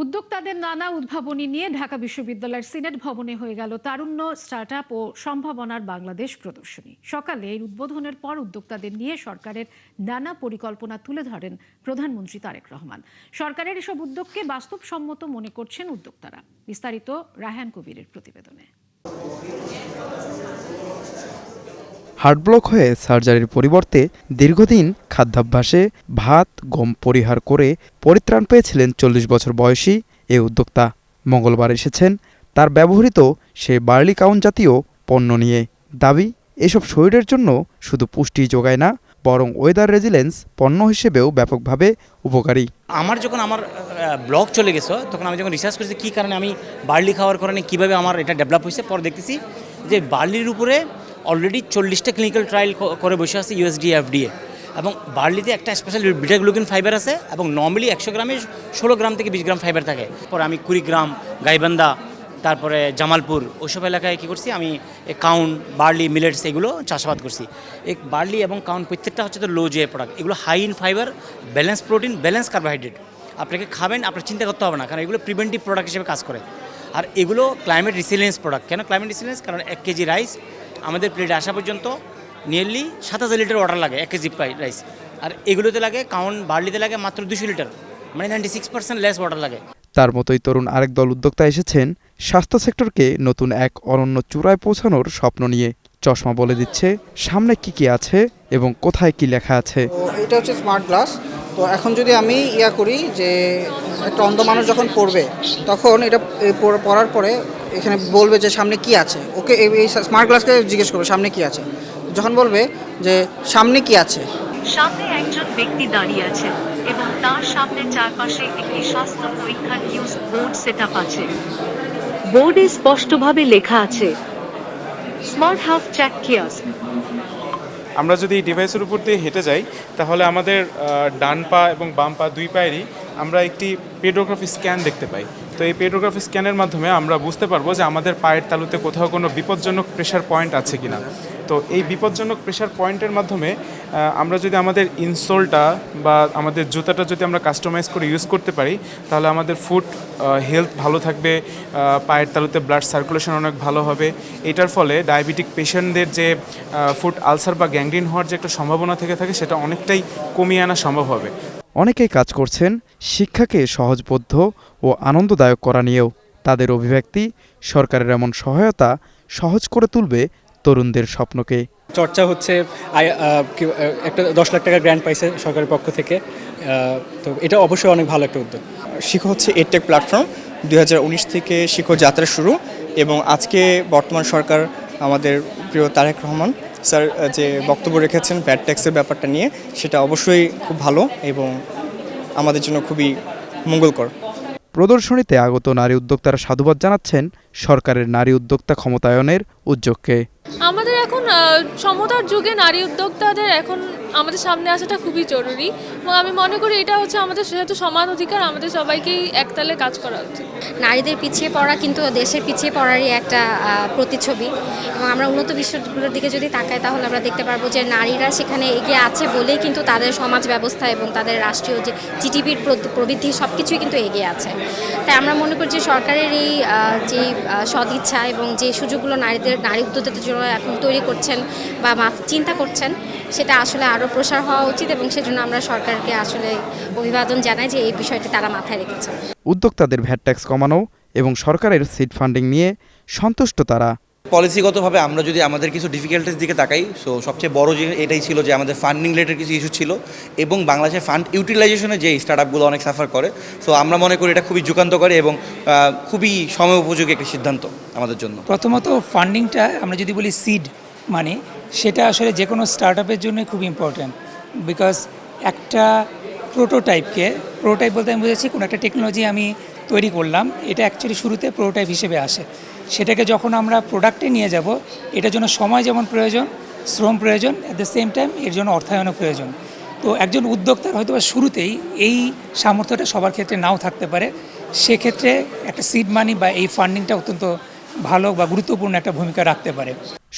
উদ্যোক্তাদের নানা উদ্ভাবনী নিয়ে ঢাকা বিশ্ববিদ্যালয়ের সিনেট ভবনে হয়ে গেল তারুণ্য স্টার্টআপ ও সম্ভাবনার বাংলাদেশ প্রদর্শনী। সকালে এই উদ্বোধনের পর উদ্যোক্তাদের নিয়ে সরকারের নানা পরিকল্পনা তুলে ধরেন প্রধানমন্ত্রী তারেক রহমান। সরকারের এসব উদ্যোগকে বাস্তবসম্মত মনে করছেন উদ্যোক্তারা। বিস্তারিত রায়হান কবিরের প্রতিবেদনে। হার্ট ব্লক হয়ে সার্জারির পরিবর্তে দীর্ঘদিন খাদ্যাভ্যাসে ভাত গম পরিহার করে পরিত্রাণ পেয়েছিলেন ৪০ বছর বয়সী এ উদ্যোক্তা। মঙ্গলবার এসেছেন তার ব্যবহৃত সে বার্লি কাউন জাতীয় পণ্য নিয়ে। দাবি, এসব শরীরের জন্য শুধু পুষ্টি যোগায় না, বরং ওয়েদার রেজিলেন্স পণ্য হিসেবেও ব্যাপকভাবে উপকারী। যখন আমার ব্লক চলে গেছে তখন আমি যখন রিসার্চ করেছি কী কারণে আমি বার্লি খাওয়ার কারণে কীভাবে আমার এটা ডেভেলপ হয়েছে, পরে দেখতেছি যে বার্লির উপরে অলরেডি 40টা ক্লিনিক্যাল ট্রায়াল করে বসে আছে ইউএসডি FDA, এবং বার্লিতে একটা স্পেশাল বিটা গ্লুকেন ফাইবার আছে এবং নর্মালি 100 গ্রামে 16 গ্রাম থেকে 20 গ্রাম ফাইবার থাকে। পরে আমি কুড়িগ্রাম, গাইবান্ধা, তারপরে জামালপুর ওইসব এলাকায় কী করছি, আমি কাউন, বার্লি, মিলেটস এগুলো চাষাবাদ করছি। এই বার্লি এবং কাউন প্রত্যেকটা হচ্ছে তো লো জে প্রোডাক্ট, এগুলো high in fibre, balance protein, balance carbohydrate. আপনাকে খাবেন, আপনার চিন্তা করতে হবে না, কারণ এগুলো প্রিভেন্টিভ প্রোডাক্ট হিসেবে কাজ করে। আর এগুলো ক্লাইমেট রিসিলিয়েন্স প্রোডাক্ট। কেন ক্লাইমেট রিসিলিয়েন্স? কারণ 1 কেজি রাইস আমাদের প্লেটে আসা পর্যন্ত নিয়ারলি 7000 লিটার ওয়াটার লাগে 1 কেজি রাইস, আর এগুলোতে লাগে, কাউন বার্লিতে লাগে মাত্র 200 লিটার, মানে 96% লেস ওয়াটার লাগে। তার মতোই তরুণ আরেক দল উদ্যোক্তা এসেছেন স্বাস্থ্য সেক্টরকে নতুন এক অনন্য চূড়ায় পৌঁছানোর স্বপ্ন নিয়ে। চশমা বলে দিচ্ছে সামনে কি আছে এবং কোথায় কি লেখা আছে। এটা হচ্ছে স্মার্ট গ্লাস। তো এখন যদি আমি করি যে একটা অন্ধ মানুষ যখন পড়বে তখন এটা পড়ার পরে এখানে বলবে যে সামনে কি আছে, ওকে এই স্মার্ট গ্লাসকে জিজ্ঞেস করবে সামনে কি আছে। যখন বলবে যে সামনে কি আছে, সামনে একজন ব্যক্তি দাঁড়িয়ে আছে এবং তার সামনে চারপাশে একটি স্বাস্থ্য পরীক্ষার নিউজ বোর্ড সেটআপ আছে। বোর্ডে স্পষ্টভাবে লেখা আছে স্মার্ট হেলথ চেক কিওস্ক। আমরা যদি এই ডিভাইসের উপর দিয়ে হেঁটে যাই তাহলে আমাদের ডান পা এবং বাম পা দুই পায়েরই আমরা একটি পেডোগ্রাফি স্ক্যান দেখতে পাই। তো এই পেডোগ্রাফি স্ক্যানের মাধ্যমে আমরা বুঝতে পারবো যে আমাদের পায়ের তালুতে কোথাও কোনো বিপজ্জনক প্রেশার পয়েন্ট আছে কিনা। তো এই বিপজ্জনক প্রেশার পয়েন্টের মাধ্যমে আমরা যদি আমাদের ইনসোলটা বা আমাদের জুতাটা যদি আমরা কাস্টমাইজ করে ইউজ করতে পারি তাহলে আমাদের ফুট হেলথ ভালো থাকবে, পায়ের তালুতে ব্লাড সার্কুলেশন অনেক ভালো হবে। এটার ফলে ডায়াবেটিক পেশেন্টদের যে ফুট আলসার বা গ্যাংগ্রিন হওয়ার যে একটা সম্ভাবনা থেকে থাকে সেটা অনেকটাই কমিয়ে আনা সম্ভব হবে। অনেকেই কাজ করছেন শিক্ষাকে সহজবোধ্য ও আনন্দদায়ক করা নিয়েও। তাদের অভিব্যক্তি, সরকারের এমন সহায়তা সহজ করে তুলবে তরুণদের স্বপ্নকে। চর্চা হচ্ছে, একটা 10 লাখ টাকা গ্র্যান্ট পাইছে সরকারের পক্ষ থেকে। তো এটা অবশ্যই অনেক ভালো একটা উদ্যোগ। শিখো হচ্ছে এডটেক প্ল্যাটফর্ম, 2019 থেকে শিখো যাত্রা শুরু, এবং আজকে বর্তমান সরকার আমাদের প্রিয় তারেক রহমান স্যার যে বক্তব্য রেখেছেন ভ্যাট ট্যাক্সের ব্যাপারটা নিয়ে, সেটা অবশ্যই খুব ভালো এবং আমাদের জন্য খুবই মঙ্গলকর। প্রদর্শনীতে আগত নারী উদ্যোক্তারা সাধুবাদ জানাচ্ছেন সরকারের নারী উদ্যোক্তা ক্ষমতায়নের উদ্যোগকে। আমাদের এখন সমতার যুগে নারী উদ্যোক্তাদের এখন আমাদের সামনে আসাটা খুবই জরুরি, এবং আমি মনে করি এটা হচ্ছে আমাদের যেহেতু সমান অধিকার, আমাদের সবাইকেই একতালে কাজ করা উচিত। নারীদের পিছিয়ে পড়া কিন্তু দেশের পিছিয়ে পড়ারই একটা প্রতিচ্ছবি, এবং আমরা উন্নত বিশ্বগুলোর দিকে যদি তাকাই তাহলে আমরা দেখতে পারবো যে নারীরা সেখানে এগিয়ে আছে বলেই কিন্তু তাদের সমাজ ব্যবস্থা এবং তাদের রাষ্ট্রীয় যে জিডিপির প্রবৃদ্ধি সব কিছুই কিন্তু এগিয়ে আছে। তাই আমরা মনে করি যে সরকারের এই যে সদিচ্ছা এবং যে সুযোগগুলো নারী উদ্যোক্তাদের জন্য এখন তৈরি করছেন বা চিন্তা করছেন, সেটা আসলে আরও প্রসার হওয়া উচিত, এবং সেজন্য আমরা সরকারকে আসলে অভিবাদন জানাই যে এই বিষয়টি তারা মাথায় রেখেছে। উদ্যোক্তাদের ভ্যাট ট্যাক্স কমানো এবং সরকারের সিড ফান্ডিং নিয়ে সন্তুষ্ট তারা। পলিসিগতভাবে আমরা যদি আমাদের কিছু ডিফিকাল্টিস দিকে তাকাই, সো সবচেয়ে বড় যে এটাই ছিল যে আমাদের ফান্ডিং রিলেটেড কিছু ইস্যু ছিল, এবং বাংলাদেশের ফান্ড ইউটিলাইজেশনে যে স্টার্টআপগুলো অনেক সাফার করে। সো আমরা মনে করি এটা খুবই যুগান্তকারী এবং খুবই সময় উপযোগী একটা সিদ্ধান্ত আমাদের জন্য। প্রথমত ফান্ডিংটা আমরা যদি বলি সিড মানে, সেটা আসলে যে কোনো স্টার্টআপের জন্য খুব ইম্পর্ট্যান্ট। বিকজ একটা প্রোটোটাইপ বলতে আমি বুঝেছি কোনো একটা টেকনোলজি আমি তৈরি করলাম, এটা অ্যাকচুয়ালি শুরুতে প্রোটোটাইপ হিসেবে আসে। সেটাকে যখন আমরা প্রোডাক্টে নিয়ে যাব, এটার জন্য সময় যেমন প্রয়োজন, শ্রম প্রয়োজন, অ্যাট দ্য সেম টাইম এর জন্য অর্থায়নও প্রয়োজন। তো একজন উদ্যোক্তার হয়তো বা শুরুতেই এই সামর্থ্যটা সবার ক্ষেত্রে নাও থাকতে পারে। সেক্ষেত্রে একটা সিড মানি বা এই ফান্ডিংটা অত্যন্ত ভালো বা গুরুত্বপূর্ণ একটা ভূমিকা রাখতে পারে।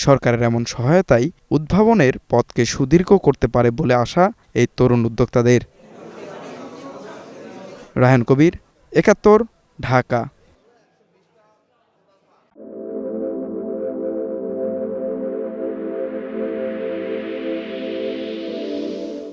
সরকারের এমন সহায়তাই উদ্ভাবনের পথকে সুদীর্ঘ করতে পারে বলে আশা এই তরুণ উদ্যোক্তাদের। রায়হান কবির, 71 ঢাকা।